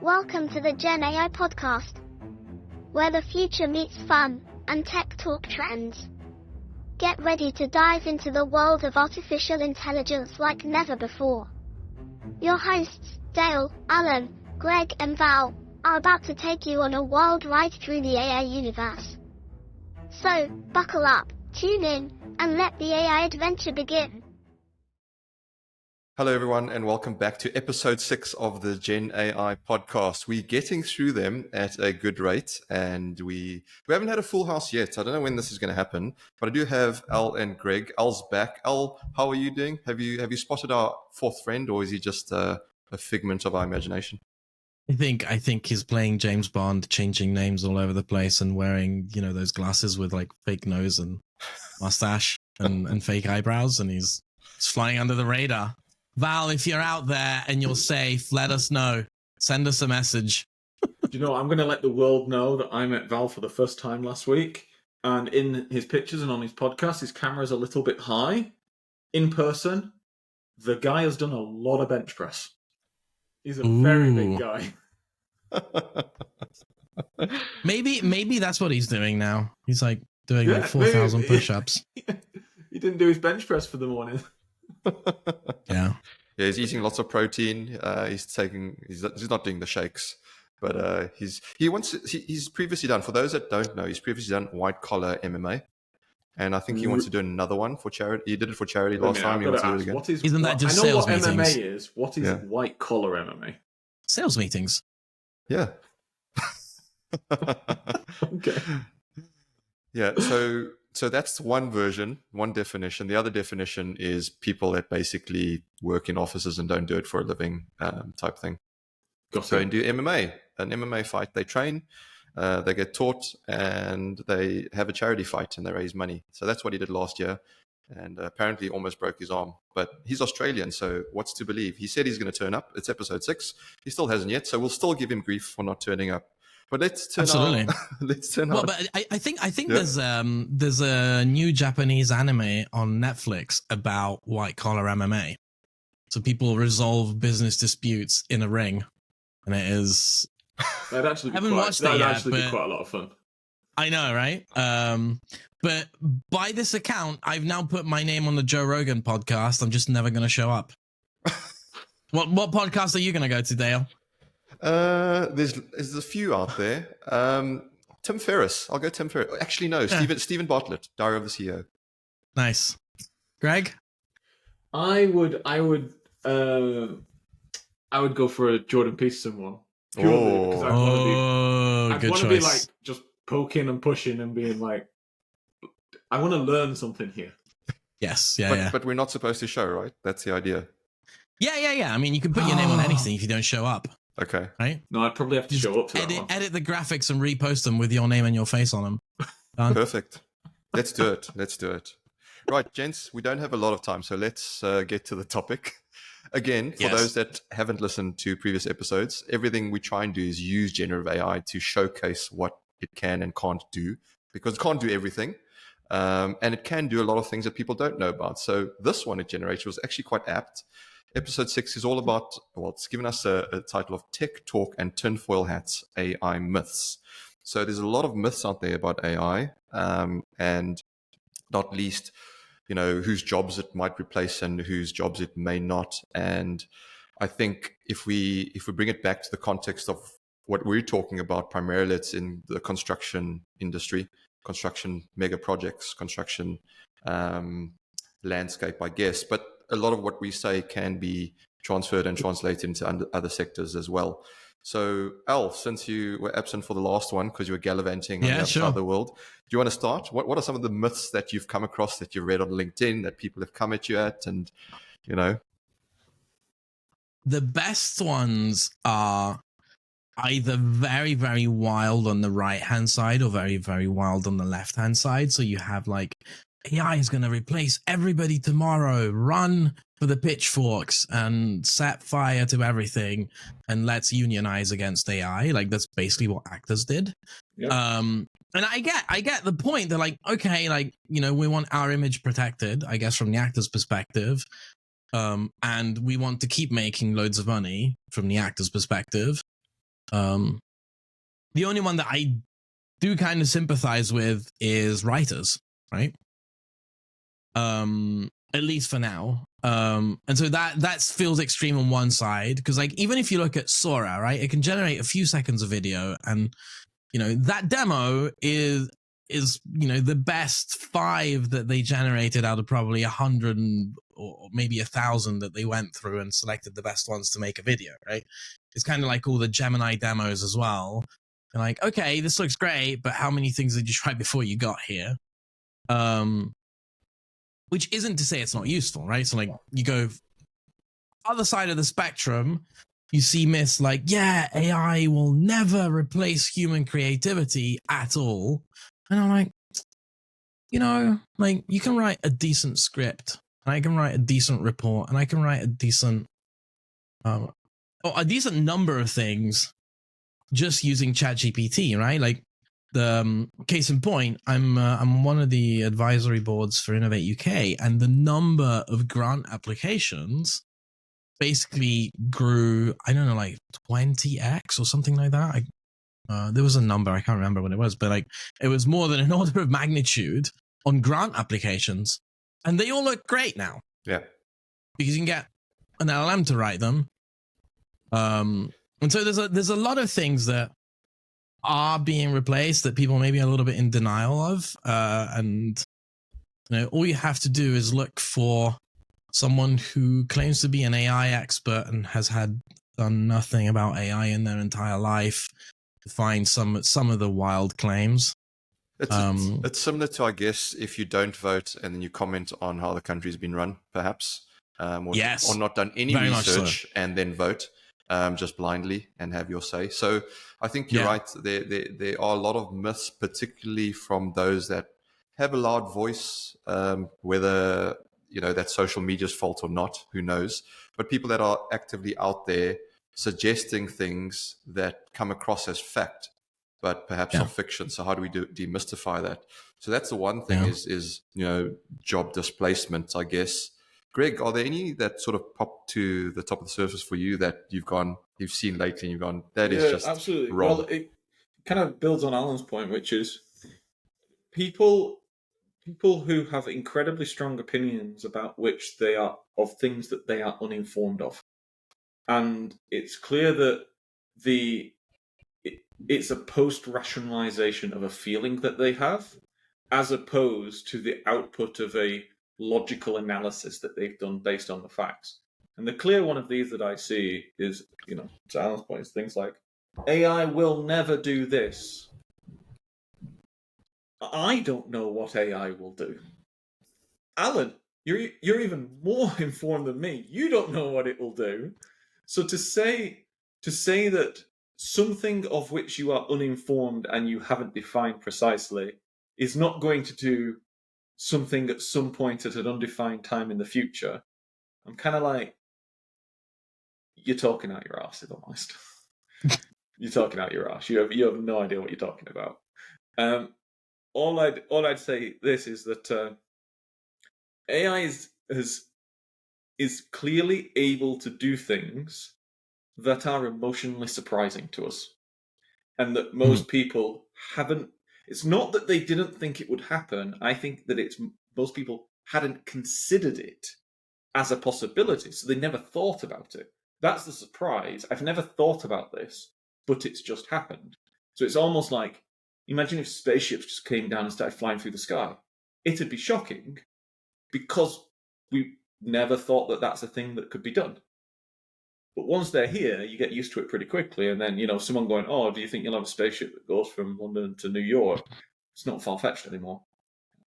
Welcome to the Gen AI podcast, where the future meets fun and tech talk trends. Get ready to dive into the world of artificial intelligence like never before. Your hosts, Dale, Alan, Greg, and Val, are about to take you on a wild ride through the AI universe. So, buckle up, tune in, and let the AI adventure begin. Hello, everyone, and welcome back to episode 6 of the Gen AI podcast. We're getting through them at a good rate, and we haven't had a full house yet. I don't know when this is going to happen, but I do have Al and Greg. Al's back. Al, how are you doing? Have you spotted our fourth friend, or is he just a figment of our imagination? I think he's playing James Bond, changing names all over the place and wearing, those glasses with like fake nose and mustache and fake eyebrows, and he's flying under the radar. Val, if you're out there and you're safe, let us know. Send us a message. Do you know, I'm going to let the world know that I met Val for the first time last week. And in his pictures and on his podcast, his camera's a little bit high. In person, the guy has done a lot of bench press. He's a very big guy. Maybe that's what he's doing now. He's like doing like 4,000 push-ups. He didn't do his bench press for the morning. Yeah, he's eating lots of protein. He's not doing the shakes, but he's previously done, for those that don't know, he's previously done white collar MMA, and I think he wants to do another one for charity. He did it for charity last time. He wants to do it again. Isn't that just I know sales what meetings? MMA is. What is white collar MMA? Sales meetings. Yeah. Okay. Yeah. So that's one version, one definition. The other definition is people that basically work in offices and don't do it for a living, type thing. So and do MMA, an MMA fight. They train, they get taught, and they have a charity fight and they raise money. So that's what he did last year, and apparently almost broke his arm. But he's Australian, so what's to believe? He said he's going to turn up. It's episode 6. He still hasn't yet, so we'll still give him grief for not turning up. But let's turn Well, but I think there's a new Japanese anime on Netflix about white collar MMA. So people resolve business disputes in a ring, and it is. That'd actually be be quite a lot of fun. I know, right? But by this account, I've now put my name on the Joe Rogan podcast. I'm just never going to show up. What podcast are you going to go to, Dale? There's a few out there. Tim Ferriss. I'll go Tim Ferriss. Actually, no. Stephen Bartlett, Diary of the CEO. Nice. Greg? I would go for a Jordan Peterson one. Purely because I'd want to be like just poking and pushing and being like, I want to learn something here. Yes. But we're not supposed to show, right? That's the idea. Yeah. I mean, you can put your name on anything if you don't show up. Okay. Right? No, I'd probably have to show up to that one. Edit the graphics and repost them with your name and your face on them. Done. Perfect. Let's do it. Right, gents, we don't have a lot of time, so let's get to the topic. Again, for those that haven't listened to previous episodes, everything we try and do is use generative AI to showcase what it can and can't do, because it can't do everything. And it can do a lot of things that people don't know about. So this one it generated was actually quite apt. Episode 6 is all about, it's given us a title of Tech Talk and Tinfoil Hats, AI Myths. So there's a lot of myths out there about AI, and not least, whose jobs it might replace and whose jobs it may not. And I think if we bring it back to the context of what we're talking about, primarily it's in the construction industry, construction mega projects, construction landscape, I guess. But a lot of what we say can be transferred and translated into other sectors as well. So, Al, since you were absent for the last one because you were gallivanting on the other side of the world, do you want to start? What are some of the myths that you've come across, that you've read on LinkedIn, that people have come at you at, and, The best ones are either very, very wild on the right-hand side or very, very wild on the left-hand side. So you have like, AI is going to replace everybody tomorrow. Run for the pitchforks and set fire to everything, and let's unionize against AI. Like that's basically what actors did. Yep. And I get the point. They're like, okay, like we want our image protected, I guess, from the actor's perspective, and we want to keep making loads of money from the actor's perspective. The only one that I do kind of sympathize with is writers, right? At least for now. And so that feels extreme on one side, because like even if you look at Sora, right, it can generate a few seconds of video, and that demo is the best 5 that they generated out of probably 100 or maybe 1,000 that they went through and selected the best ones to make a video, right? It's kind of like all the Gemini demos as well. They're like, okay, this looks great, but how many things did you try before you got here? Which isn't to say it's not useful, right? So like you go other side of the spectrum, you see myths like, yeah, AI will never replace human creativity at all. And I'm like, like you can write a decent script, and I can write a decent report, and I can write a decent number of things just using ChatGPT, right? Like the case in point, I'm on one of the advisory boards for Innovate UK, and the number of grant applications basically grew, I don't know, like 20x or something like that. There was a number, I can't remember what it was, but like it was more than an order of magnitude on grant applications, and they all look great now. Yeah, because you can get an LLM to write them. And so there's a lot of things that are being replaced that people maybe are a little bit in denial of, and all you have to do is look for someone who claims to be an AI expert and has done nothing about AI in their entire life to find some of the wild claims. It's similar to, I guess, if you don't vote and then you comment on how the country's been run, perhaps, or not done any research and then vote just blindly and have your say. So I think you're right. There are a lot of myths, particularly from those that have a loud voice, whether that's social media's fault or not, who knows? But people that are actively out there suggesting things that come across as fact, but perhaps are fiction. So how do we demystify that? So that's the one thing is job displacement, I guess. Greg, are there any that sort of pop to the top of the surface for you that you've seen lately and you've gone, that is just absolutely wrong? Well, it kind of builds on Alan's point, which is people who have incredibly strong opinions about things that they are uninformed of. And it's clear that it's a post-rationalization of a feeling that they have, as opposed to the output of a logical analysis that they've done based on the facts. And the clear one of these that I see is, to Alan's point, is things like, AI will never do this. I don't know what AI will do. Alan, you're even more informed than me. You don't know what it will do. So to say that something of which you are uninformed and you haven't defined precisely is not going to do something at some point at an undefined time in the future, I'm kind of like, you're talking out your arse, if I'm honest. You're talking out your arse. You have no idea what you're talking about. All I'd say this is that AI is clearly able to do things that are emotionally surprising to us, and that most people haven't. It's not that they didn't think it would happen. I think that most people hadn't considered it as a possibility, so they never thought about it. That's the surprise. I've never thought about this, but it's just happened. So it's almost like, imagine if spaceships just came down and started flying through the sky. It'd be shocking because we never thought that that's a thing that could be done. But once they're here, you get used to it pretty quickly. And then, someone going, oh, do you think you'll have a spaceship that goes from London to New York? It's not far-fetched anymore.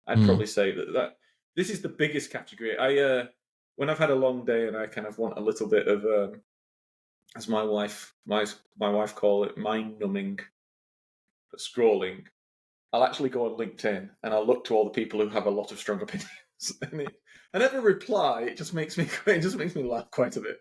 I'd probably say that this is the biggest category. When I've had a long day and I kind of want a little bit of, as my wife call it, mind-numbing scrolling, I'll actually go on LinkedIn and I'll look to all the people who have a lot of strong opinions. I never reply. It just makes me laugh quite a bit.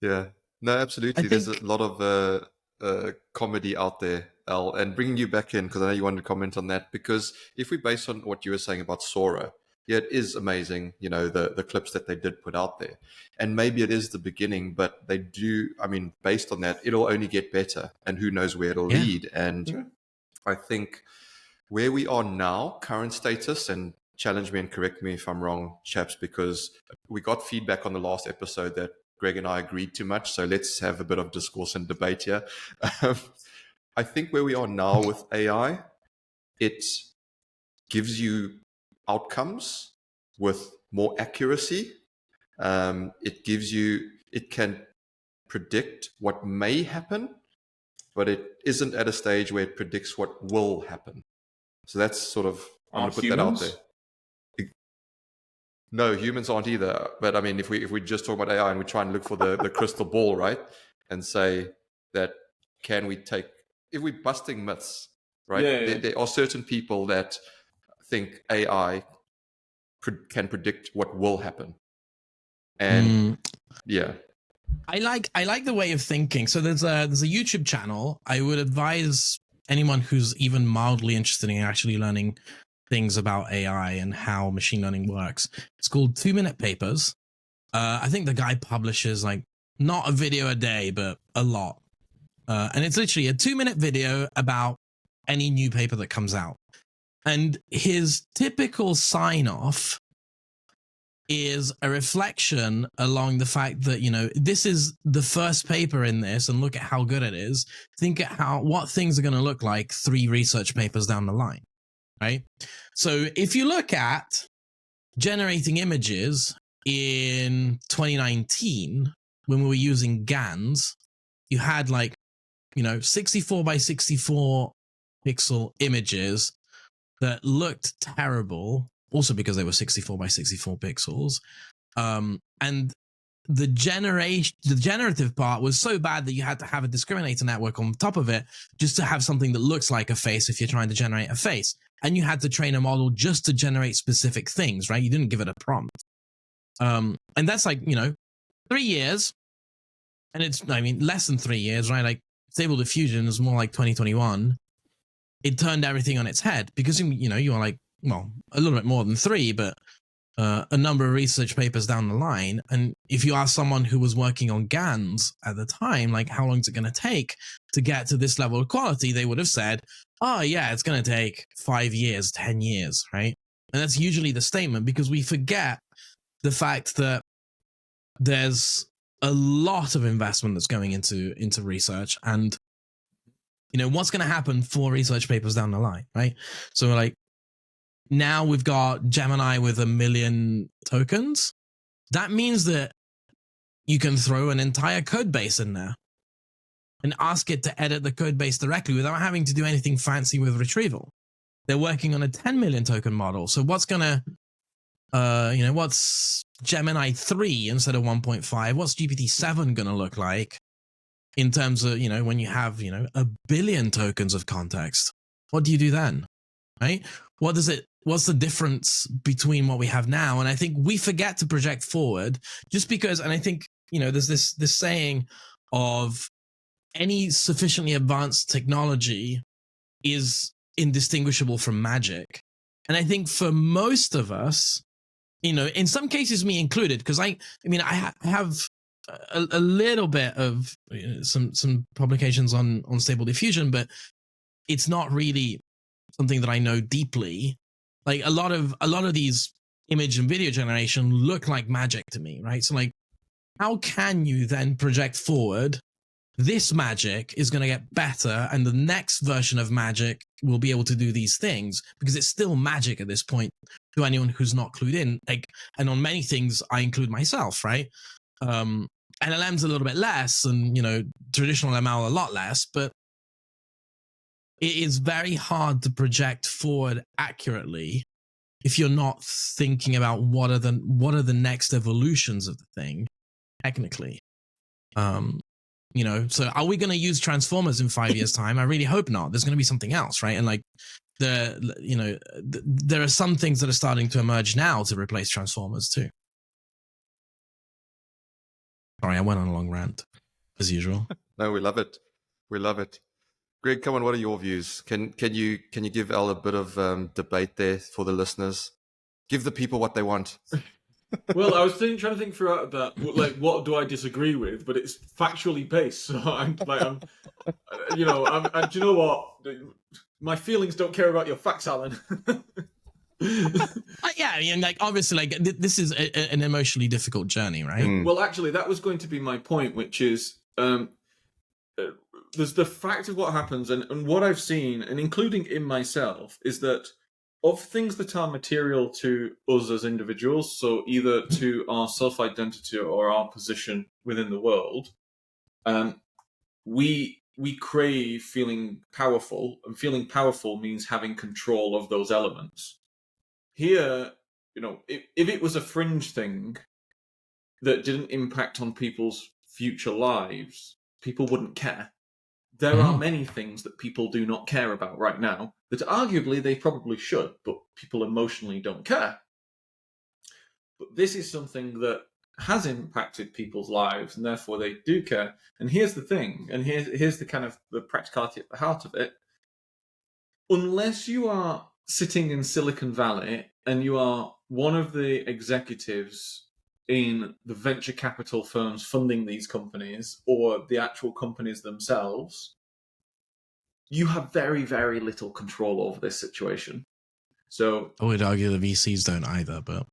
Yeah, no, absolutely. There's a lot of comedy out there, Al, and bringing you back in, because I know you wanted to comment on that, because if we base on what you were saying about Sora, yeah, it is amazing, the clips that they did put out there. And maybe it is the beginning, but they do, I mean, based on that, it'll only get better, and who knows where it'll lead. And I think where we are now, current status, and challenge me and correct me if I'm wrong, chaps, because we got feedback on the last episode that Greg and I agreed too much. So let's have a bit of discourse and debate here. I think where we are now with AI, it gives you outcomes with more accuracy. It can predict what may happen, but it isn't at a stage where it predicts what will happen. So that's sort of, I'm going to put that out there. No, humans aren't either. But I mean, if we just talk about AI and we try and look for the crystal ball, right? And say that, if we're busting myths, right? Yeah. There are certain people that think AI can predict what will happen. And yeah. I like the way of thinking. So there's a YouTube channel. I would advise anyone who's even mildly interested in actually learning things about AI and how machine learning works. It's called 2-Minute Papers. I think the guy publishes like not a video a day, but a lot. And it's literally a 2-minute video about any new paper that comes out. And his typical sign off is a reflection along the fact that, this is the first paper in this, and look at how good it is. Think at what things are going to look like 3 research papers down the line, right? So if you look at generating images in 2019, when we were using GANs, you had 64 by 64 pixel images that looked terrible, also because they were 64 by 64 pixels. And the generative part was so bad that you had to have a discriminator network on top of it just to have something that looks like a face if you're trying to generate a face. And you had to train a model just to generate specific things, right? You didn't give it a prompt. And that's 3 years. And it's, less than 3 years, right? Like Stable Diffusion is more like 2021. It turned everything on its head because, you are a little bit more than 3, but a number of research papers down the line. And if you ask someone who was working on GANs at the time, how long is it going to take to get to this level of quality? They would have said, oh yeah, it's going to take 5 years, 10 years, right? And that's usually the statement because we forget the fact that there's a lot of investment that's going into research, and what's going to happen 4 research papers down the line, right? So now we've got Gemini with 1 million tokens. That means that you can throw an entire code base in there and ask it to edit the code base directly without having to do anything fancy with retrieval. They're working on a 10 million token model. So what's what's Gemini 3 instead of 1.5? What's GPT-7 going to look like in terms of, when you have, 1 billion tokens of context? What do you do then, right? What's the difference between what we have now? And I think we forget to project forward just because, and I think, there's this saying of any sufficiently advanced technology is indistinguishable from magic. And I think for most of us, in some cases, me included, because I have a little bit of some publications on Stable Diffusion, but it's not really something that I know deeply. Like a lot of these image and video generation look like magic to me, right? So how can you then project forward? This magic is going to get better, and the next version of magic will be able to do these things because it's still magic at this point to anyone who's not clued in. And on many things, I include myself, right? LLM's a little bit less, and traditional ML a lot less, but it is very hard to project forward accurately if you're not thinking about what are the next evolutions of the thing technically. So are we going to use transformers in 5 years' time? I really hope not. There's going to be something else, right? And there are some things that are starting to emerge now to replace transformers too. Sorry, I went on a long rant as usual. No, we love it. We love it. Greg, come on. What are your views? Can you give Al a bit of debate there for the listeners? Give the people what they want. Well, I was trying to think throughout that, like, what do I disagree with? But it's factually based, so do you know what? My feelings don't care about your facts, Alan. Yeah, I mean, like, obviously, like, this is an emotionally difficult journey, right? Well, actually, that was going to be my point, which is there's the fact of what happens, and what I've seen, and including in myself, is that of things that are material to us as individuals, so either to our self-identity or our position within the world, we crave feeling powerful, and feeling powerful means having control of those elements. Here, if it was a fringe thing that didn't impact on people's future lives, people wouldn't care. There are many things that people do not care about right now that arguably they probably should, but people emotionally don't care. But this is something that has impacted people's lives, and therefore they do care. And here's the thing, and here's the kind of the practicality at the heart of it. Unless you are sitting in Silicon Valley and you are one of the executives in the venture capital firms funding these companies, or the actual companies themselves, you have very, very little control over this situation. So I would argue the VCs don't either, but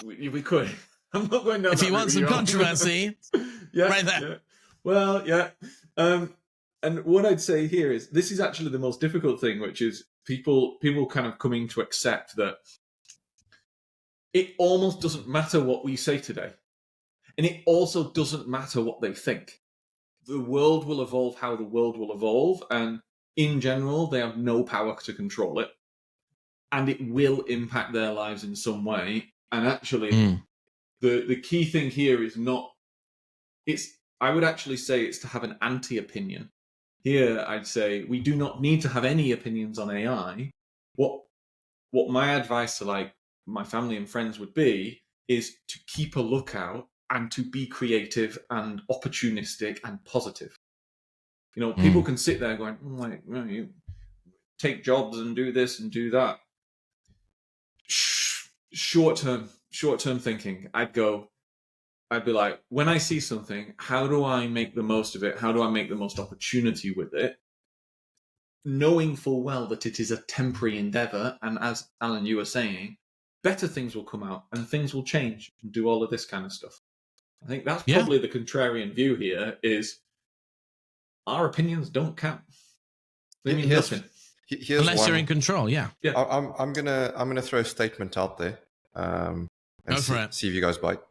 we could. I'm not going down. If you want some controversy, yeah, right there. Yeah. Well, yeah. And what I'd say here is this is actually the most difficult thing, which is people kind of coming to accept that it almost doesn't matter what we say today. And it also doesn't matter what they think. The world will evolve how the world will evolve, and in general, they have no power to control it. And it will impact their lives in some way. And actually, the key thing here is I would actually say it's to have an anti-opinion. Here, I'd say we do not need to have any opinions on AI. What my advice to like my family and friends would be is to keep a lookout and to be creative and opportunistic and positive. People can sit there going, you take jobs and do this and do that. Short-term thinking. I'd be like, when I see something, how do I make the most of it? How do I make the most opportunity with it? Knowing full well that it is a temporary endeavor, and as Alan, you were saying, better things will come out and things will change and do all of this kind of stuff. I think that's probably the contrarian view here is our opinions don't count. They mean nothing. Unless you're in control, yeah. I'm gonna throw a statement out there and see if you guys bite.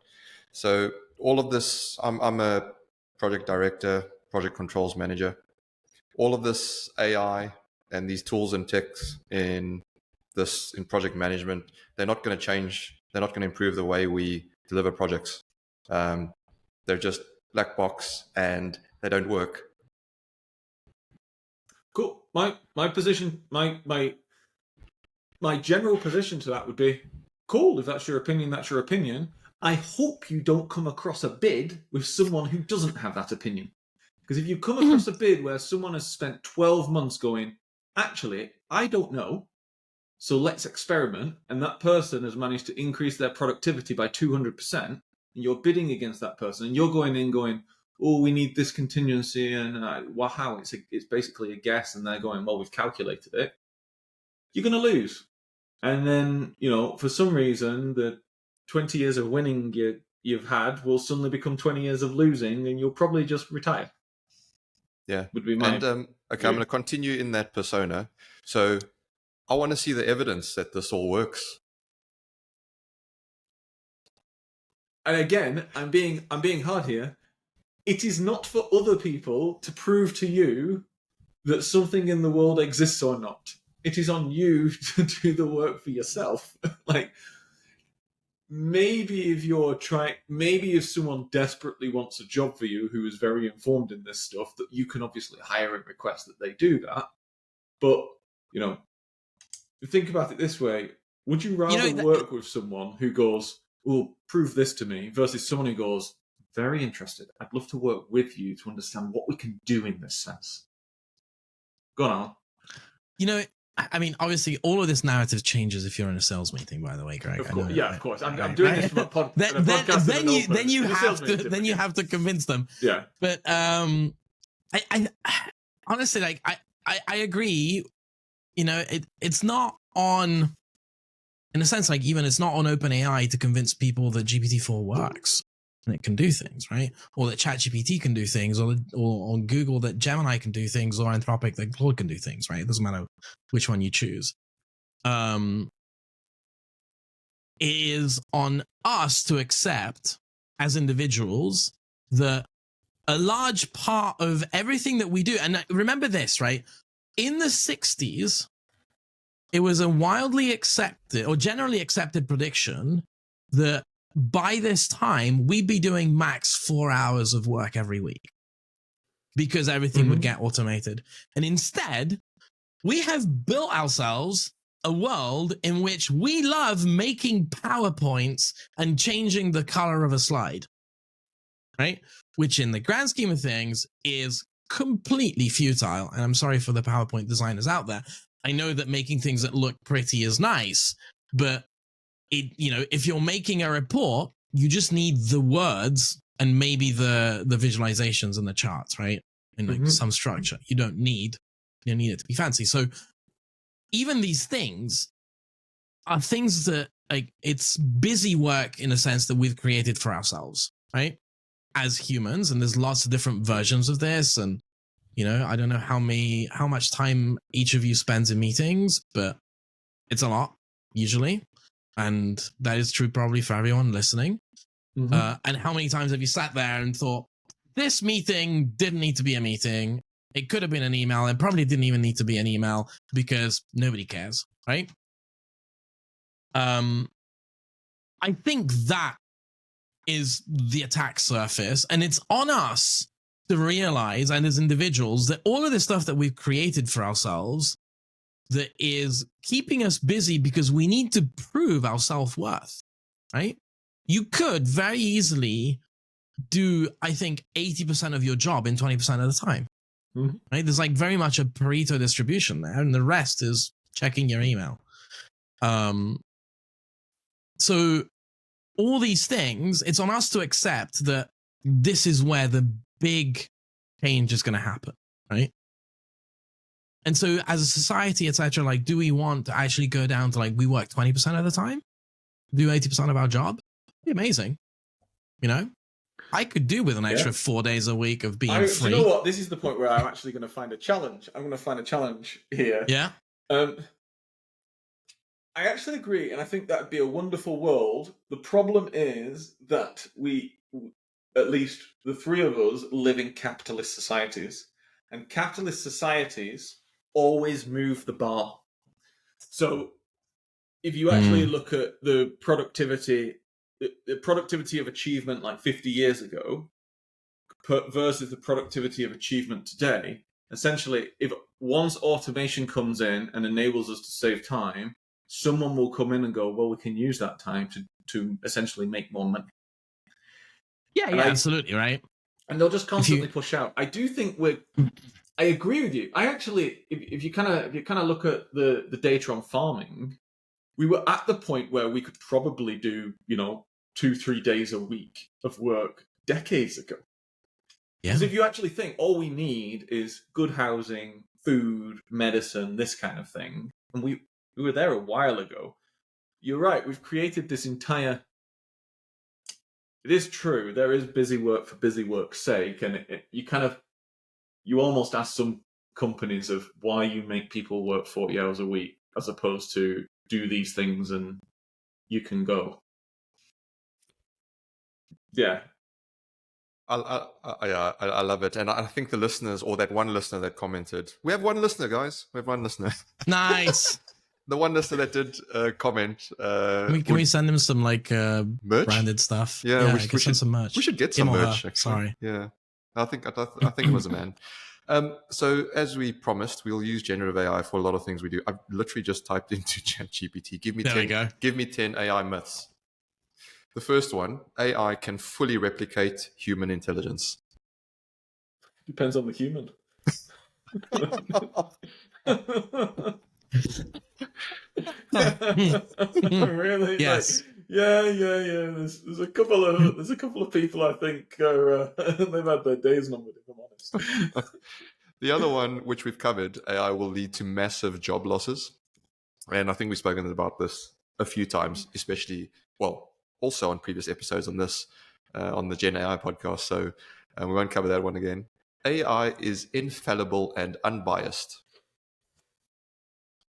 So all of this, I'm a project director, project controls manager. All of this AI and these tools and techs in project management, they're not going to change. They're not going to improve the way we deliver projects. They're just black box and they don't work. Cool. My position, my general position to that would be, cool, if that's your opinion, that's your opinion. I hope you don't come across a bid with someone who doesn't have that opinion. Because if you come across a bid where someone has spent 12 months going, actually, I don't know, so let's experiment, and that person has managed to increase their productivity by 200%, and you're bidding against that person, and you're going in going, oh, we need this contingency, and wow, it's basically a guess, and they're going, well, we've calculated it. You're going to lose. And then, for some reason, the 20 years of winning you've had will suddenly become 20 years of losing, and you'll probably just retire. Yeah. Would be my okay, I'm going to continue in that persona. So I want to see the evidence that this all works. And again, I'm being hard here. It is not for other people to prove to you that something in the world exists or not. It is on you to do the work for yourself. Maybe if someone desperately wants a job for you who is very informed in this stuff, that you can obviously hire and request that they do that. But, think about it this way. Would you rather work with someone who goes, oh, prove this to me, versus someone who goes, very interested. I'd love to work with you to understand what we can do in this sense. Go on, Al. I mean, obviously, all of this narrative changes if you're in a sales meeting. By the way, Greg. Of course, I know, of course. I'm right, doing right? this from a podcast. Then you have to convince them. Yeah. But I honestly, like, I agree. You know, it's not on, in a sense, like, even it's not on OpenAI to convince people that GPT-4 works and it can do things, right? Or that ChatGPT can do things, or on Google that Gemini can do things, or Anthropic that Claude can do things, right? It doesn't matter which one you choose. It is on us to accept as individuals that a large part of everything that we do, and remember this, right? In the 60s, it was a widely accepted or generally accepted prediction that by this time, we'd be doing max 4 hours of work every week because everything would get automated. And instead, we have built ourselves a world in which we love making PowerPoints and changing the color of a slide, right? Which in the grand scheme of things is completely futile. And I'm sorry for the PowerPoint designers out there. I know that making things that look pretty is nice, but if you're making a report, you just need the words and maybe the visualizations and the charts, right? And like some structure. You don't need it to be fancy. So even these things are things that, like, it's busy work in a sense that we've created for ourselves, right? As humans, and there's lots of different versions of this, and I don't know how much time each of you spends in meetings, but it's a lot usually, and that is true probably for everyone listening. And how many times have you sat there and thought, this meeting didn't need to be a meeting, it could have been an email, it probably didn't even need to be an email because nobody cares, right? I think that is the attack surface, and it's on us to realize, and as individuals, that all of this stuff that we've created for ourselves that is keeping us busy because we need to prove our self-worth, right? You could very easily do, I think, 80% of your job in 20% of the time, right? There's like very much a Pareto distribution there, and the rest is checking your email. So all these things, it's on us to accept that this is where the big change is going to happen, right? And so as a society, etc., like, do we want to actually go down to, like, we work 20% of the time, do 80% of our job? It'd be amazing. I could do with an extra 4 days a week of being free. Do you know what? This is the point where I'm actually going to find a challenge. I'm going to find a challenge here. Yeah. I actually agree, and I think that'd be a wonderful world. The problem is that we, at least the three of us, live in capitalist societies. And capitalist societies always move the bar. So if you actually look at the productivity of achievement like 50 years ago versus the productivity of achievement today, essentially, if once automation comes in and enables us to save time, someone will come in and go, well, we can use that time to essentially make more money. Yeah, absolutely, right? And they'll just constantly push out. I do think I agree with you. I actually, if you kind of look at the data on farming, we were at the point where we could probably do 2-3 days a week of work decades ago. Because if you actually think, all we need is good housing, food, medicine, this kind of thing, and we were there a while ago. You're right. We've created this entire. It is true. There is busy work for busy work's sake, and you almost ask some companies of why you make people work 40 hours a week as opposed to do these things and you can go. Yeah. I love it. And I think the listeners, or that one listener that commented, we have one listener, guys. We have one listener. Nice. The one listener that did comment. Can we send him some like merch? Branded stuff? Yeah, we should send some merch. We should get some merch. Actually. Sorry. Yeah, I think it was a man. So as we promised, we'll use generative AI for a lot of things we do. I've literally just typed into ChatGPT. Give me 10 AI myths. The first one: AI can fully replicate human intelligence. Depends on the human. Really? Yes. Like, yeah. There's a couple of people I think are they've had their days numbered, if I'm honest. The other one, which we've covered, AI will lead to massive job losses. And I think we've spoken about this a few times, especially, well, also on previous episodes on this, on the Gen AI podcast. So we won't cover that one again. AI is infallible and unbiased.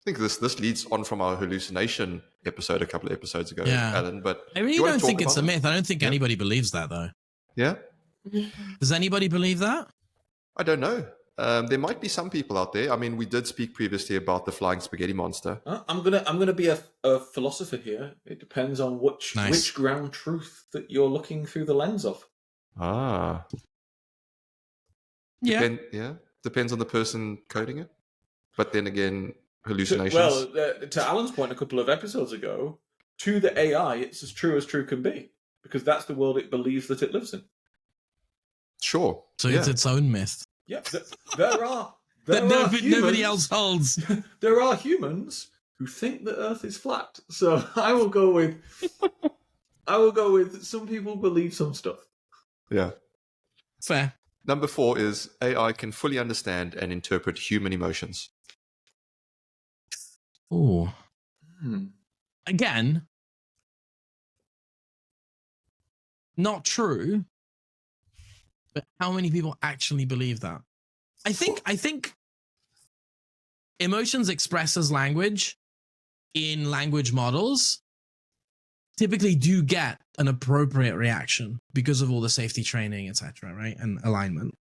I think this leads on from our hallucination episode a couple of episodes ago, Yeah. Alan. But I really don't think it's a myth. I don't think anybody believes that, though. Yeah? Does anybody believe that? I don't know. There might be some people out there. I mean, we did speak previously about the flying spaghetti monster. I'm gonna be a philosopher here. It depends on which ground truth that you're looking through the lens of. Ah. Yeah. Depends on the person coding it. But then again, hallucinations. Well, to Alan's point a couple of episodes ago, to the AI, it's as true can be, because that's the world it believes that it lives in. Sure. So it's its own myth. Yeah, there are that humans, nobody else holds. There are humans who think the Earth is flat. So I will go with some people believe some stuff. Yeah. Fair. Number 4 is AI can fully understand and interpret human emotions. Oh. Again, not true. But how many people actually believe that? I think emotions expressed as language in language models typically do get an appropriate reaction because of all the safety training, etc., right? And alignment.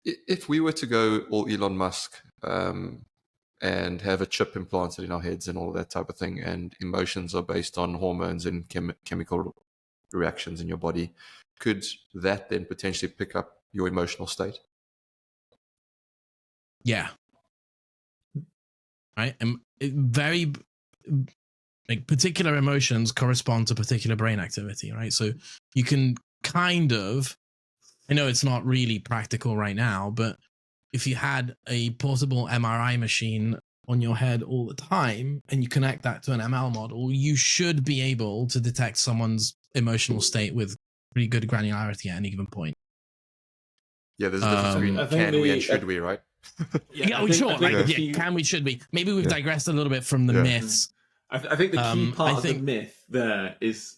If we were to go all Elon Musk and have a chip implanted in our heads and all that type of thing, and emotions are based on hormones and chemical reactions in your body, could that then potentially pick up your emotional state? Yeah. Right. And very like particular emotions correspond to particular brain activity, right? So you can kind of, I know it's not really practical right now, but if you had a portable MRI machine on your head all the time and you connect that to an ML model, you should be able to detect someone's emotional state with pretty good granularity at any given point. Yeah, there's a difference between can we and should we, right? Can we, should we? Maybe we've digressed a little bit from the myths. I think the key part of the myth there is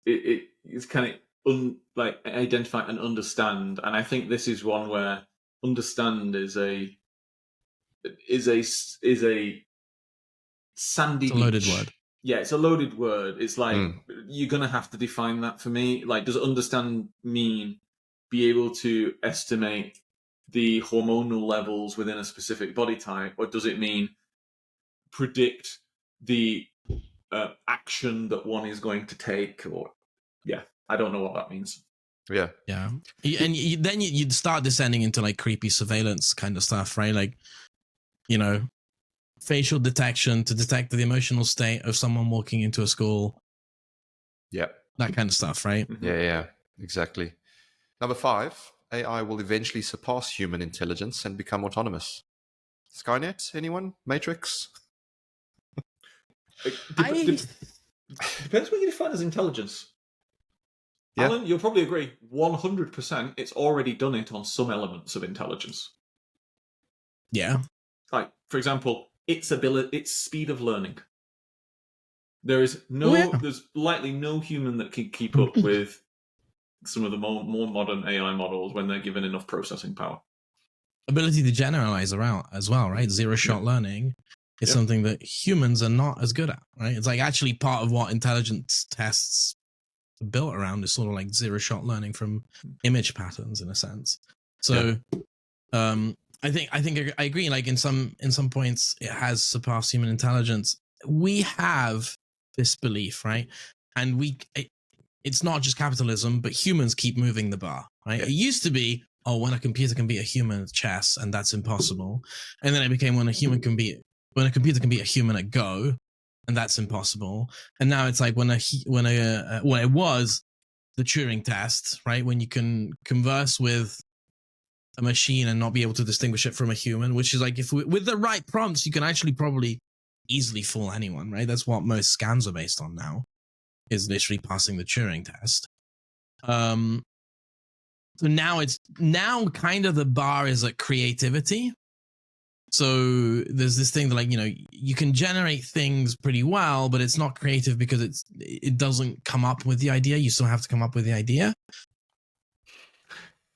it is kind of identify and understand, and I think this is one where understand is a sandy loaded beach. word. Yeah, it's a loaded word. It's like you're gonna have to define that for me. Like, does understand mean be able to estimate the hormonal levels within a specific body type, or does it mean predict the action that one is going to take? Or I don't know what that means. Yeah. And then you'd start descending into like creepy surveillance kind of stuff, right? Like, you know, facial detection to detect the emotional state of someone walking into a school. Yeah. That kind of stuff, right? Yeah, exactly. Number 5, AI will eventually surpass human intelligence and become autonomous. Skynet? Anyone? Matrix? Depends what you define as intelligence. Yeah. Alan, you'll probably agree, 100% it's already done it on some elements of intelligence. Yeah. Like, for example, its speed of learning. There's likely no human that can keep up with some of the more modern AI models when they're given enough processing power. Ability to generalize around as well, right? Zero-shot learning is something that humans are not as good at, right? It's like actually part of what intelligence tests are built around is sort of like zero-shot learning from image patterns in a sense. So I think I agree. Like in some points, it has surpassed human intelligence. We have this belief, right? And it's not just capitalism, but humans keep moving the bar, right? It used to be, when a computer can beat a human at chess, and that's impossible. And then it became when a computer can beat a human at Go, and that's impossible. And now it's like when it was the Turing test, right? When you can converse with a machine and not be able to distinguish it from a human, which is like, with the right prompts, you can actually probably easily fool anyone, right? That's what most scams are based on now, is literally passing the Turing test. So now kind of the bar is at creativity. So there's this thing that, like, you can generate things pretty well, but it's not creative because it doesn't come up with the idea. You still have to come up with the idea.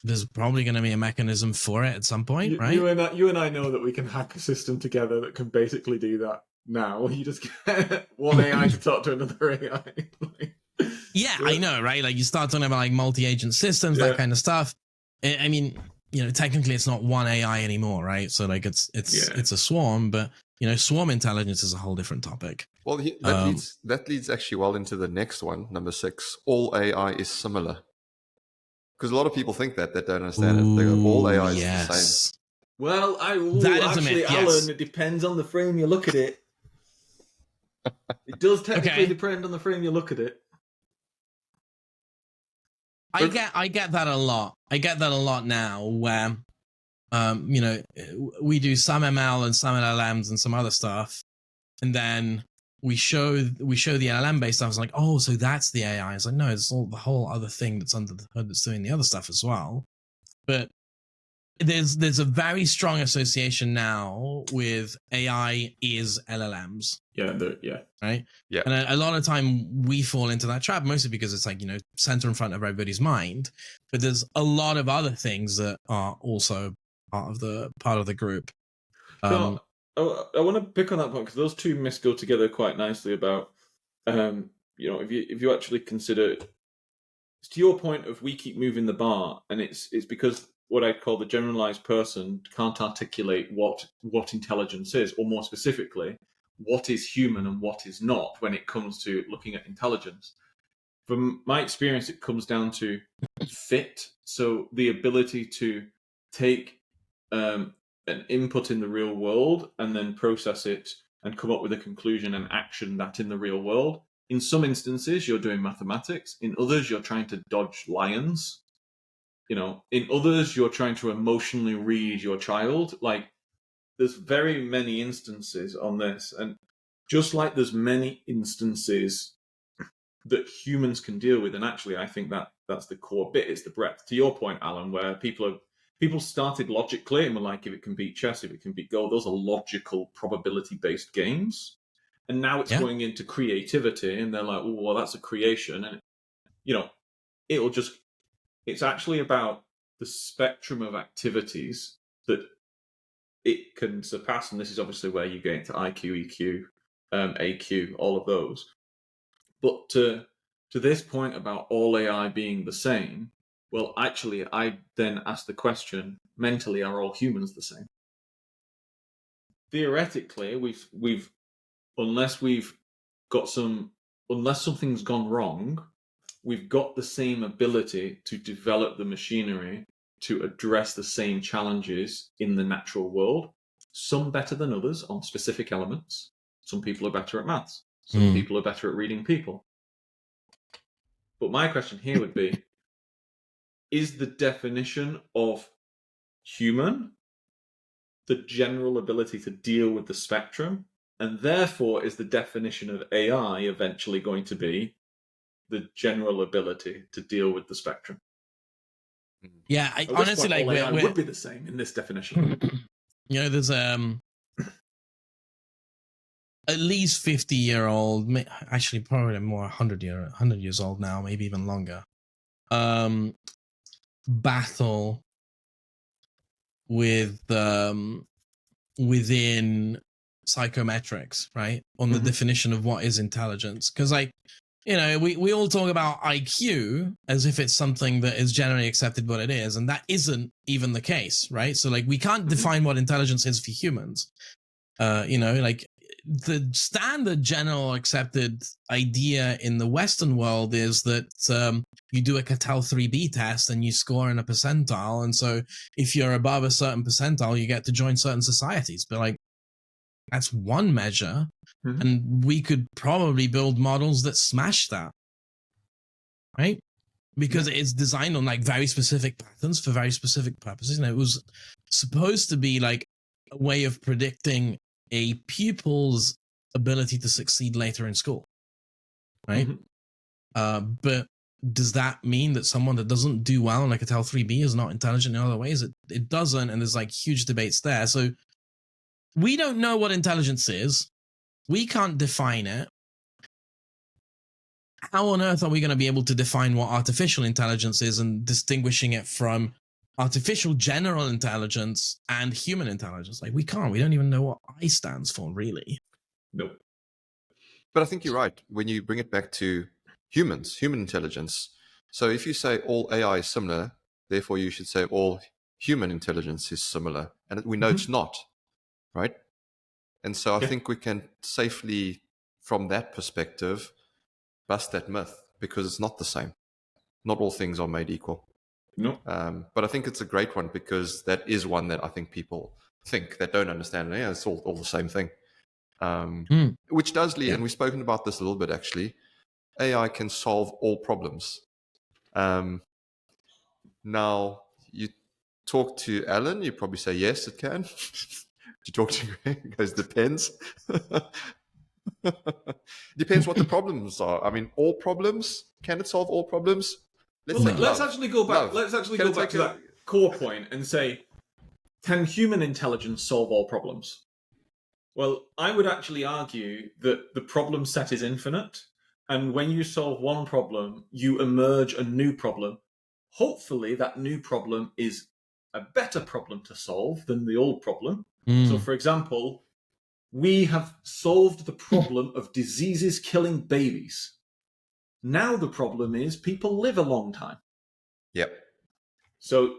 There's probably going to be a mechanism for it at some point, right? You and I know that we can hack a system together that can basically do that now. You just get one AI to talk to another AI. Yeah, I know, right? Like, you start talking about like multi-agent systems, that kind of stuff. I mean, technically it's not one AI anymore, right? So like it's a swarm, but swarm intelligence is a whole different topic. Well, that leads actually well into the next one, number 6. All AI is similar. Because a lot of people think that don't understand it. They go, all AI is the same. Well, actually, Alan, it depends on the frame you look at it. It does technically depend on the frame you look at it. I get that a lot. I get that a lot now, where we do some ML and some LLMs and some other stuff, and then we show the LLM based stuff. It's like, oh, so that's the AI. It's like, no, it's all the whole other thing that's under the hood that's doing the other stuff as well. But there's a very strong association now with AI is LLMs. Right. Yeah. And a lot of time we fall into that trap, mostly because it's like, center in front of everybody's mind. But there's a lot of other things that are also part of the group. So I want to pick on that point, because those two go together quite nicely about, if you actually consider, it's to your point of, we keep moving the bar, and it's because what I call the generalized person can't articulate what intelligence is, or more specifically, what is human and what is not when it comes to looking at intelligence. From my experience, it comes down to fit. So the ability to take an input in the real world and then process it and come up with a conclusion and action that in the real world. In some instances, you're doing mathematics. In others, you're trying to dodge lions. In others, you're trying to emotionally read your child. Like, there's very many instances on this. And just like there's many instances that humans can deal with, and actually I think that's the core bit, is the breadth. To your point, Alan, where people started logically and were like, if it can beat chess, if it can beat Go, those are logical, probability-based games. And now it's going into creativity, and they're like, oh, well, that's a creation. And, it's actually about the spectrum of activities that it can surpass. And this is obviously where you get into IQ, EQ, AQ, all of those. But to this point about all AI being the same, well, actually, I then ask the question, mentally, are all humans the same? Theoretically, unless something's gone wrong, we've got the same ability to develop the machinery to address the same challenges in the natural world. Some better than others on specific elements. Some people are better at maths. Some people are better at reading people. But my question here would be, is the definition of human the general ability to deal with the spectrum? And therefore, is the definition of AI eventually going to be the general ability to deal with the spectrum? Yeah, I honestly, like, AI would be the same in this definition. There's at least 50-year-old, actually probably more 100 years old now, maybe even longer, battle with within psychometrics, right, on the definition of what is intelligence. Because, like, we all talk about IQ as if it's something that is generally accepted what it is, and that isn't even the case, right? So, like, we can't define what intelligence is for humans. Like, the standard general accepted idea in the Western world is that you do a Cattell 3B test and you score in a percentile, and so if you're above a certain percentile, you get to join certain societies. But, like, that's one measure, and we could probably build models that smash that, right? because it's designed on like very specific patterns for very specific purposes. And it was supposed to be like a way of predicting a pupil's ability to succeed later in school, right? But does that mean that someone that doesn't do well in like a TEL 3B is not intelligent in other ways? It doesn't, and there's like huge debates there. So we don't know what intelligence is. We can't define it. How on earth are we going to be able to define what artificial intelligence is and distinguishing it from artificial general intelligence and human intelligence? Like, we can't. We don't even know what I stands for, really. Nope. But I think you're right when you bring it back to humans, human intelligence. So if you say all AI is similar, therefore you should say all human intelligence is similar. And we know it's not, right? And so I think we can safely, from that perspective, bust that myth, because it's not the same. Not all things are made equal. No. But I think it's a great one, because that is one that I think people think that don't understand. Yeah, it's all the same thing. Which does lead, and we've spoken about this a little bit actually, AI can solve all problems. Now, you talk to Alan, you probably say, yes, it can. You talk to Greg, he goes, depends. Depends what the problems are. I mean, all problems, can it solve all problems? Let's actually go back. Let's actually go back to that core point and say, can human intelligence solve all problems? Well, I would actually argue that the problem set is infinite, and when you solve one problem, you emerge a new problem. Hopefully, that new problem is a better problem to solve than the old problem. So, for example, we have solved the problem of diseases killing babies. Now the problem is people live a long time. Yep. So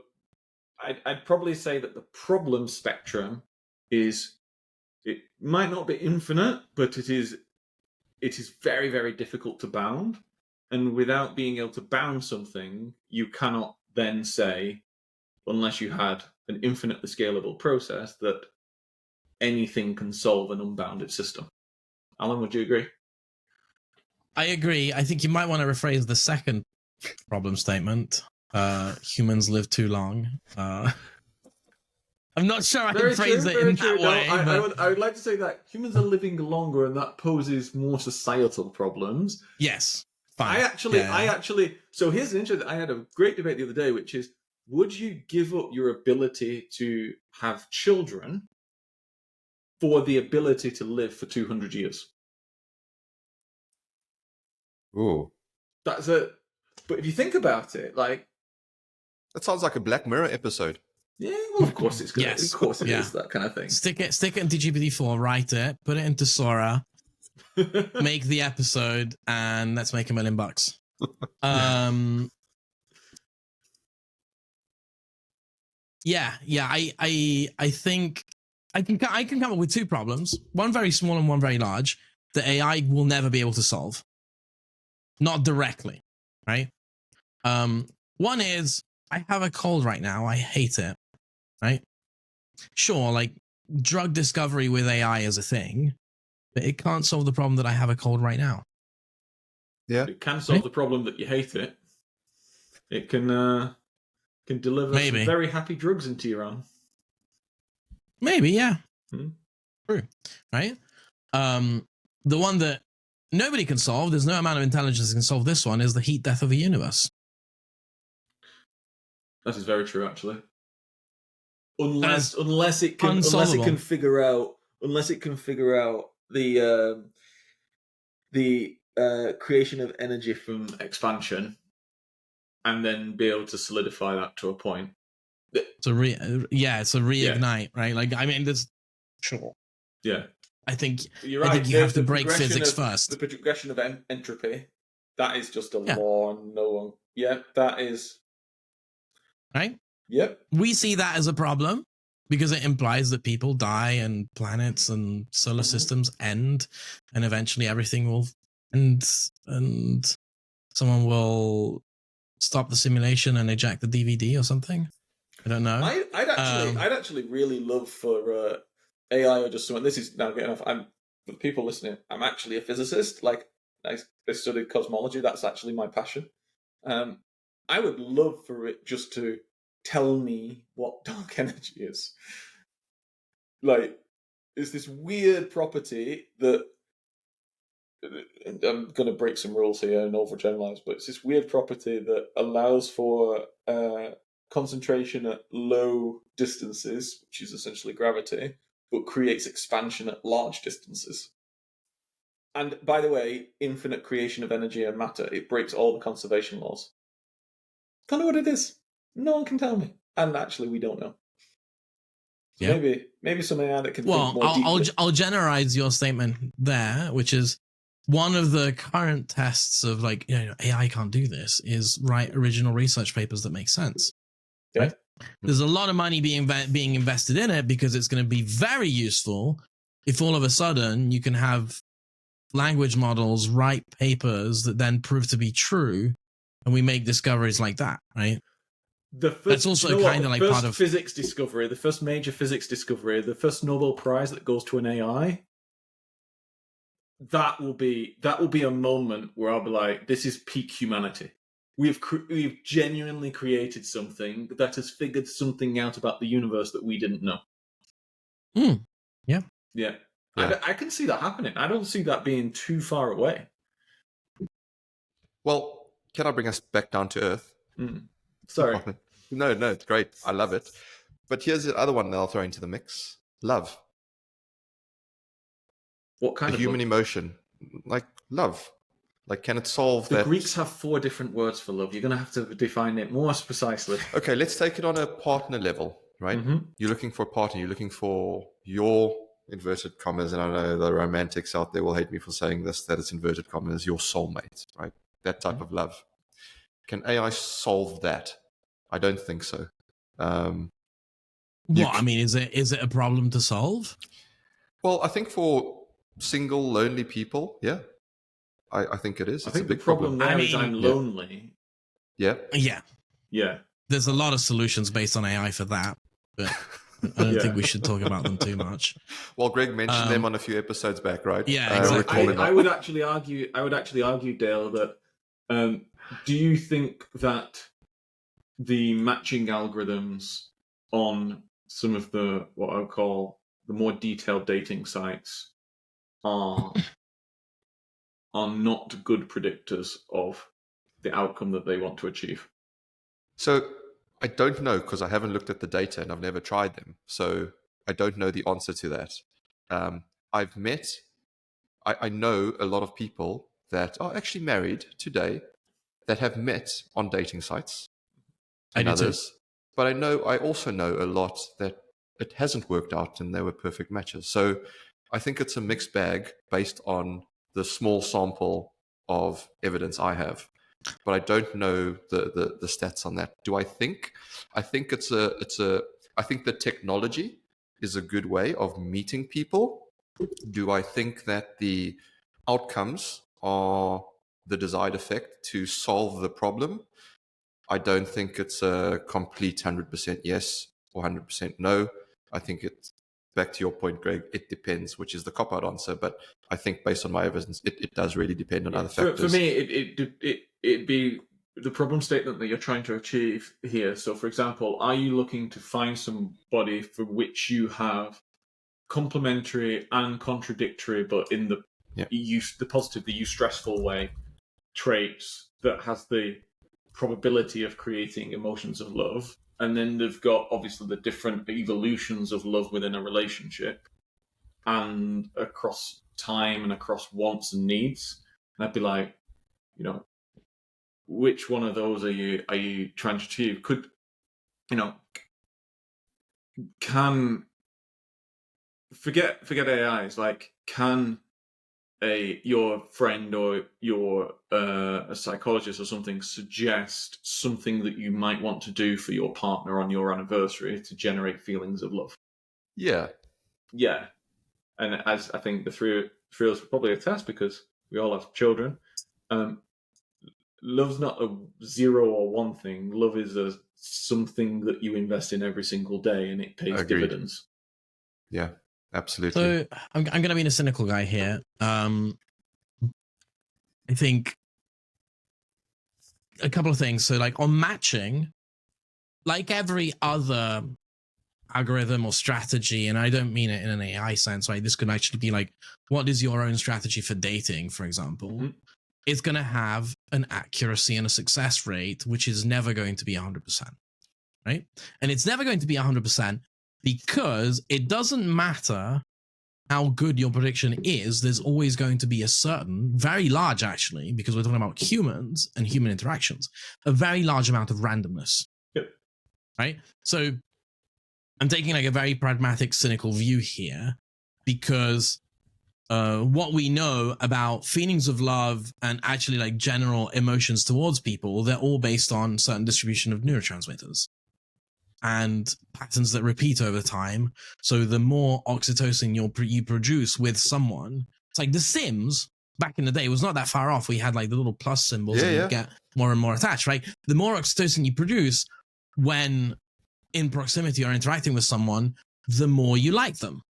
I'd probably say that the problem spectrum is, it might not be infinite, but it is very, very difficult to bound. And without being able to bound something, you cannot then say, unless you had an infinitely scalable process, that anything can solve an unbounded system. Alan, would you agree? I agree. I think you might want to rephrase the second problem statement. Humans live too long. I'm not sure I can phrase it in that way. I would like to say that humans are living longer, and that poses more societal problems. Yes. Fine. I actually. So here's an interesting. I had a great debate the other day, which is: would you give up your ability to have children for the ability to live for 200 years? Ooh. That's it. But if you think about it, like, that sounds like a Black Mirror episode. Yeah, well, of course it's good. Yes. Of course it is, that kind of thing. Stick it into GPT-4, write it, put it into Sora, make the episode, and let's make $1 million. I think I can come up with two problems, one very small and one very large, that AI will never be able to solve. Not directly, right? One is, I have a cold right now, I hate it, right? Sure, like, drug discovery with AI is a thing, but it can't solve the problem that I have a cold right now. Yeah. It can solve the problem that you hate it. It can deliver some very happy drugs into your arm. Maybe, yeah. True, right? The one that nobody can solve, there's no amount of intelligence that can solve this one, is the heat death of the universe. That is very true, actually. Unless it can figure out the creation of energy from expansion, and then be able to solidify that to a point. It's a reignite, right? Like, I mean, there's sure. Yeah, I think you're right. I think you have to break physics first. The progression of entropy, that is just a law. No one. Yeah, that is right. Yep. We see that as a problem because it implies that people die and planets and solar systems end, and eventually everything will end, and someone will stop the simulation and eject the DVD or something. I don't know. I'd actually really love for AI or just someone. This is now getting off. For the people listening, I'm actually a physicist. Like, I studied cosmology. That's actually my passion. I would love for it just to tell me what dark energy is. Like, it's this weird property that, I'm going to break some rules here and overgeneralize, but it's this weird property that allows for concentration at low distances, which is essentially gravity, but creates expansion at large distances. And by the way, infinite creation of energy and matter, it breaks all the conservation laws. Don't know what it is. No one can tell me. And actually, we don't know. So Yeah. maybe some AI that can think more I'll deeply. I'll generalize your statement there, which is one of the current tests of like, AI can't do this is write original research papers that make sense. Yeah. Right? There's a lot of money being invested in it because it's going to be very useful if all of a sudden you can have language models write papers that then prove to be true, and we make discoveries like that, right? That's also kind of like part of physics discovery, the first major physics discovery, the first Nobel Prize that goes to an AI. That will be a moment where I'll be like, this is peak humanity. We've genuinely created something that has figured something out about the universe that we didn't know. Yeah. Yeah. I can see that happening. I don't see that being too far away. Well, can I bring us back down to earth? Sorry. No, it's great. I love it. But here's the other one that I'll throw into the mix. Love. What kind of human love? emotion? Like love. Like, can it solve that? The Greeks have 4 different words for love. You're going to have to define it more precisely. Okay, let's take it on a partner level, right? You're looking for a partner. You're looking for your, inverted commas, and I know the romantics out there will hate me for saying this, that it's inverted commas, your soulmate, right? That type of love. Can AI solve that? I don't think so. I mean, is it a problem to solve? Well, I think for single, lonely people, yeah, I think it is. I it's think a big the problem there is I'm lonely. Yeah. Yeah. There's a lot of solutions based on AI for that, but I don't think we should talk about them too much. Well, Greg mentioned them on a few episodes back, right? Yeah, exactly. I would actually argue, Dale, that do you think that the matching algorithms on some of the what I would call the more detailed dating sites are not good predictors of the outcome that they want to achieve? So I don't know, because I haven't looked at the data and I've never tried them. So I don't know the answer to that. I know a lot of people that are actually married today that have met on dating sites and others. But I also know a lot that it hasn't worked out and they were perfect matches. So I think it's a mixed bag based on the small sample of evidence I have. But I don't know the stats on that. I think I think the technology is a good way of meeting people. Do I think that the outcomes are the desired effect to solve the problem? I don't think it's a complete 100% yes or 100% no. I think it's, back to your point, Greg, it depends, which is the cop-out answer. But I think based on my evidence, it does really depend on other factors. For me, it'd be the problem statement that you're trying to achieve here. So, for example, are you looking to find somebody for which you have complementary and contradictory, but in the positive, the stressful way, traits that has the probability of creating emotions of love? And then they've got obviously the different evolutions of love within a relationship and across time and across wants and needs. And I'd be like, which one of those are you trying to achieve? Can forget AIs, like, can your friend or your a psychologist or something suggest something that you might want to do for your partner on your anniversary to generate feelings of love? Yeah. And as I think the three of us would probably attest, because we all have children, love's not a 0 or 1 thing. Love is something that you invest in every single day, and it pays dividends. Yeah, absolutely. So I'm going to be a cynical guy here. I think a couple of things. So like on matching, like every other algorithm or strategy, and I don't mean it in an AI sense, right? This could actually be like, what is your own strategy for dating, for example? Mm-hmm. It's going to have an accuracy and a success rate, which is never going to be 100%, right? And it's never going to be 100% because it doesn't matter how good your prediction is. There's always going to be a certain, very large actually, because we're talking about humans and human interactions, a very large amount of randomness, right? So I'm taking like a very pragmatic, cynical view here because what we know about feelings of love and actually like general emotions towards people, they're all based on certain distribution of neurotransmitters and patterns that repeat over time. So the more oxytocin you produce with someone, it's like The Sims back in the day was not that far off. We had like the little plus symbols and you get more and more attached, right? The more oxytocin you produce when in proximity or interacting with someone, the more you like them,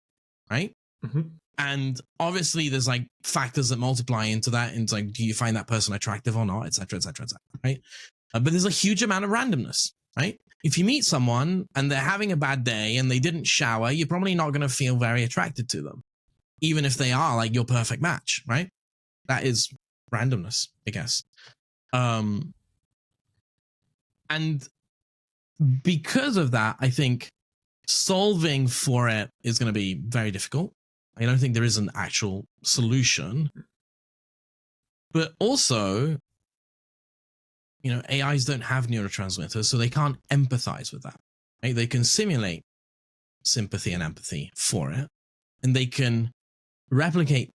right? Mm-hmm. And obviously there's like factors that multiply into that. Into like, do you find that person attractive or not, et cetera, et cetera, et cetera, right? But there's a huge amount of randomness, right? If you meet someone and they're having a bad day and they didn't shower, you're probably not going to feel very attracted to them, even if they are like your perfect match, right? That is randomness, I guess. And because of that, I think solving for it is going to be very difficult. I don't think there is an actual solution. But also, you know, AIs don't have neurotransmitters, so they can't empathize with that. Right? They can simulate sympathy and empathy for it, and they can replicate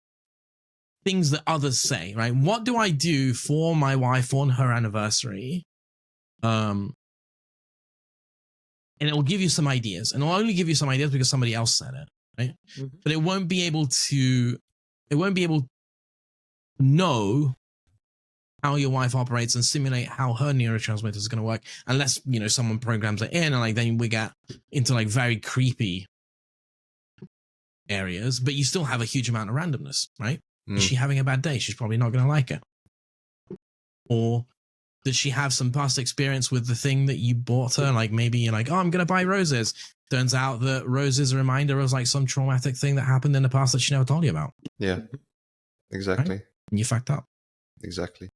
things that others say, right? What do I do for my wife on her anniversary? And it will give you some ideas, and it'll only give you some ideas because somebody else said it, right? Mm-hmm. But it won't be able to know how your wife operates and simulate how her neurotransmitter is going to work unless, you know, someone programs it in, and like then we get into like very creepy areas, but you still have a huge amount of randomness, right? Is she having a bad day? She's probably not going to like it. Or did she have some past experience with the thing that you bought her? Like maybe you're like, oh, I'm going to buy roses. Turns out that roses remind her of like some traumatic thing that happened in the past that she never told you about. Yeah, exactly. Right? And you fucked up. Exactly.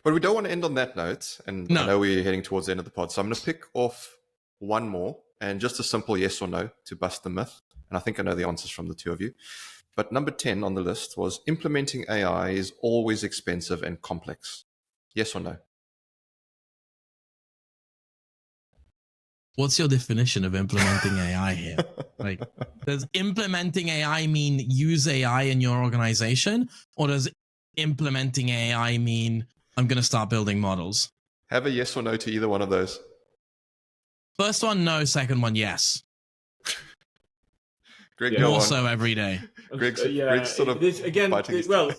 But we don't want to end on that note. And I know we're heading towards the end of the pod. So I'm going to pick off one more and just a simple yes or no to bust the myth. And I think I know the answers from the two of you. But number 10 on the list was implementing AI is always expensive and complex. Yes or no? What's your definition of implementing AI here? Like, does implementing AI mean use AI in your organization? Or does implementing AI mean I'm going to start building models? Have a yes or no to either one of those. First one, no. Second one, yes. Greg, more so every day. Greg's sort of this, again.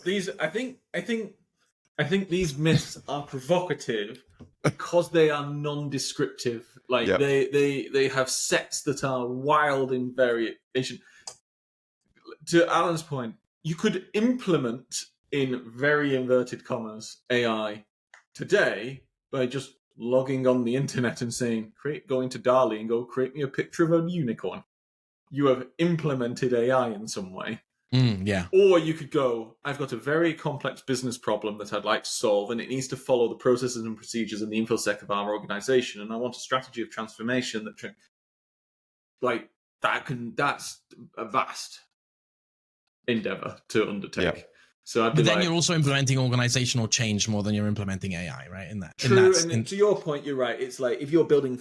These I think these myths are provocative because they are non-descriptive. Like they have sets that are wild in variation. To Alan's point, you could implement in very inverted commas AI today by just logging on the internet and saying, go into DALL-E and go create me a picture of a unicorn. You have implemented AI in some way. Yeah. Or you could go, I've got a very complex business problem that I'd like to solve, and it needs to follow the processes and procedures in the InfoSec of our organization, and I want a strategy of transformation that's a vast endeavor to undertake. Yeah. So but then you're also implementing organizational change more than you're implementing AI, right? To your point, you're right. It's like if you're building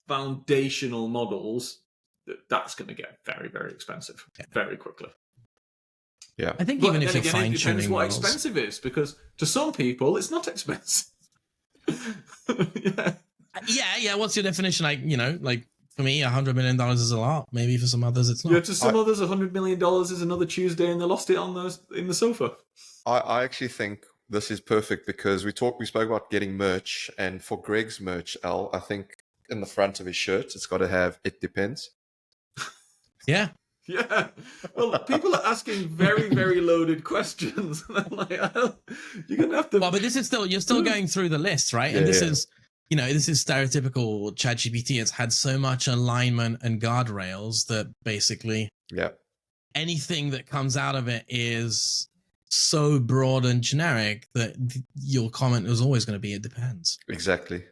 foundational models, that's going to get very, very expensive very quickly. Yeah, I think even if you're fine-tuning it depends what models. Expensive is, because to some people it's not expensive. Yeah. What's your definition? Like, you know, like for me, $100 million is a lot. Maybe for some others, it's not. Yeah, to some others, $100 million is another Tuesday, and they lost it in the sofa. I actually think this is perfect because we spoke about getting merch, and for Greg's merch, I think in the front of his shirt, it's got to have "It depends." Yeah. Yeah. Well, people are asking very, very loaded questions. And I'm like, you're going to have to... Well, but you're still going through the list, right? Yeah, And this is stereotypical ChatGPT. It's had so much alignment and guardrails that basically anything that comes out of it is so broad and generic that your comment is always going to be, it depends. Exactly.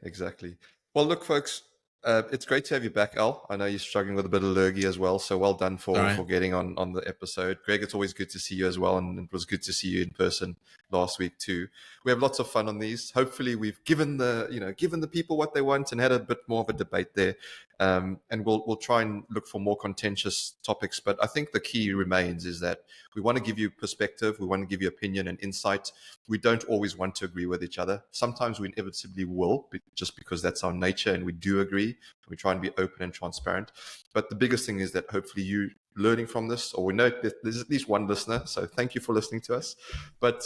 Well, look, folks, it's great to have you back, Al. I know you're struggling with a bit of lurgy as well, so well done for getting on the episode. Greg, it's always good to see you as well, and it was good to see you in person last week too. We have lots of fun on these. Hopefully, we've given the people what they want and had a bit more of a debate there. And we'll try and look for more contentious topics. But I think the key remains is that we want to give you perspective, we want to give you opinion and insight. We don't always want to agree with each other. Sometimes we inevitably will, just because that's our nature, and we do agree. We try and be open and transparent. But the biggest thing is that hopefully you learning from this, or we know that there's at least one listener. So thank you for listening to us. But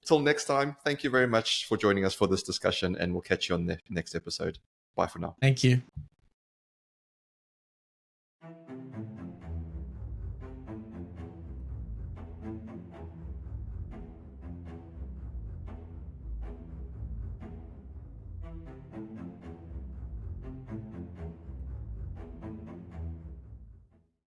till next time, thank you very much for joining us for this discussion, and we'll catch you on the next episode. Bye for now. Thank you.